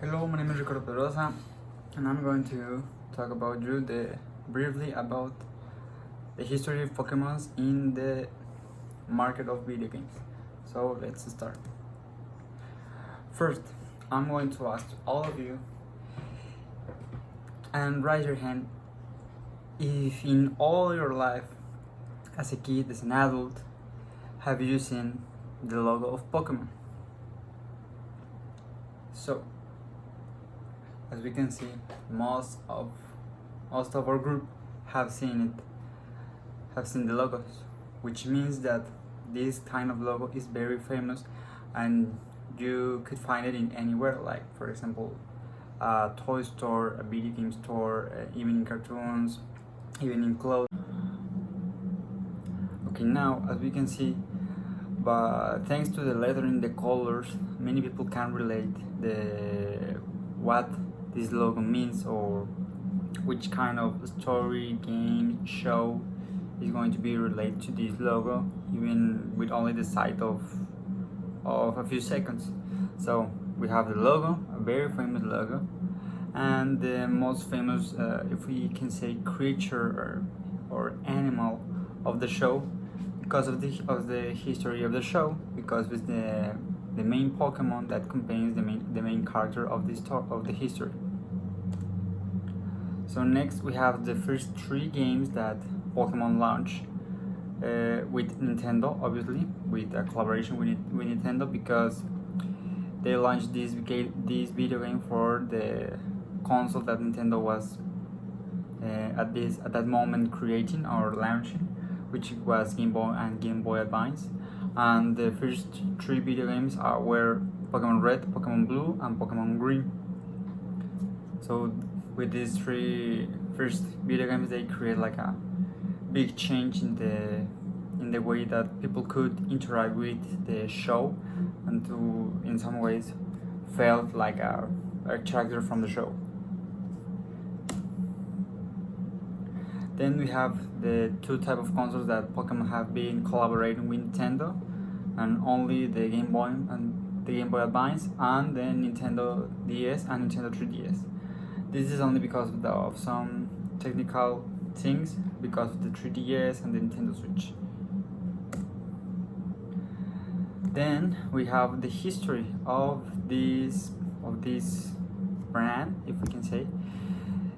Hello, my name is Ricardo Pedrosa, and I'm going to talk about you briefly about the history of Pokemon in the market of video games. So let's start. First, I'm going to ask all of you and raise your hand if in all your life, as a kid, as an adult, have you seen the logo of Pokemon? So, as we can see, most of our group have seen the logos, which means that this kind of logo is very famous and you could find it in anywhere, like for example a toy store, a video game store, even in cartoons, even in clothes. Okay, now as we can see, but thanks to the lettering, the colors, many people can relate what this logo means or which kind of story, game, show is going to be related to this logo, even with only the sight of a few seconds. So we have the logo, a very famous logo, and the most famous, if we can say, creature or animal of the show, because of the history of the show, because it's the main Pokemon that contains the main character of the history. So next we have the first 3 games that Pokemon launched with Nintendo, obviously with a collaboration with Nintendo, because they launched this video game for the console that Nintendo was at that moment creating or launching, which was Game Boy and Game Boy Advance. And the first 3 video games were Pokemon Red, Pokemon Blue, and Pokemon Green. So with these 3 first video games, they create like a big change in the way that people could interact with the show, and to in some ways felt like a character from the show. Then we have the 2 type of consoles that Pokemon have been collaborating with Nintendo, and only the Game Boy and the Game Boy Advance and the Nintendo DS and Nintendo 3DS. This is only because of some technical things, because of the 3DS and the Nintendo Switch. Then we have the history of this brand, if we can say.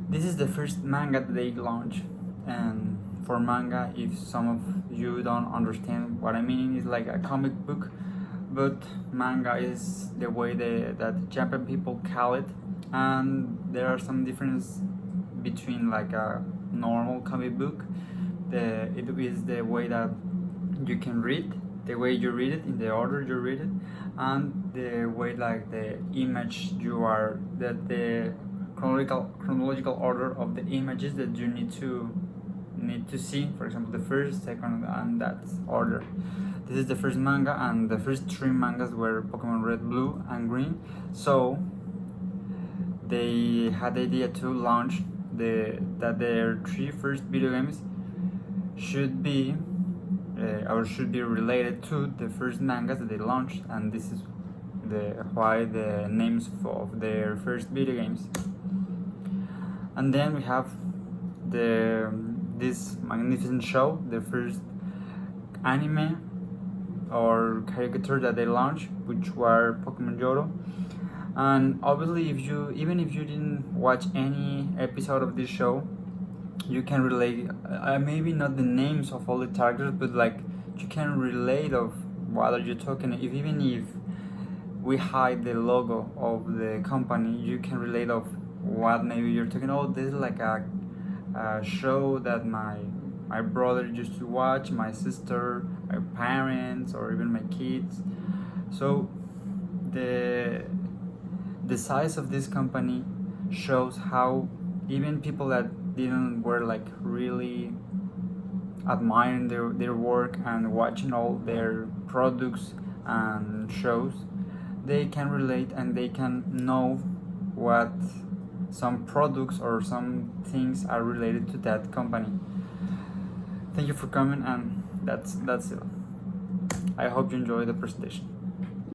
This is the first manga that they launched. And for manga, if some of you don't understand what I mean, it's like a comic book, but manga is the way that Japan people call it, and there are some difference between like a normal comic book. It is the way that you can read, the way you read it, in the order you read it, and the way like the image the chronological order of the images that you need to see, for example the first, second, and that order. This is the first manga, and the first 3 mangas were Pokemon Red, Blue, and Green. So they had the idea to launch that their 3 first video games should be related to the first mangas that they launched, and this is why the names of their first video games. And then we have this magnificent show, the first anime or caricature that they launched, which were Pokemon Johto. And obviously, even if you didn't watch any episode of this show, you can relate. Maybe not the names of all the characters, but like you can relate of what are you talking. Even if we hide the logo of the company, you can relate of what maybe you're talking. Oh, this is like a show that my brother used to watch, my sister, my parents, or even my kids. So the size of this company shows how even people that were like really admiring their work and watching all their products and shows, they can relate and they can know what some products or some things are related to that company. Thank you for coming, and that's it. I hope you enjoy the presentation.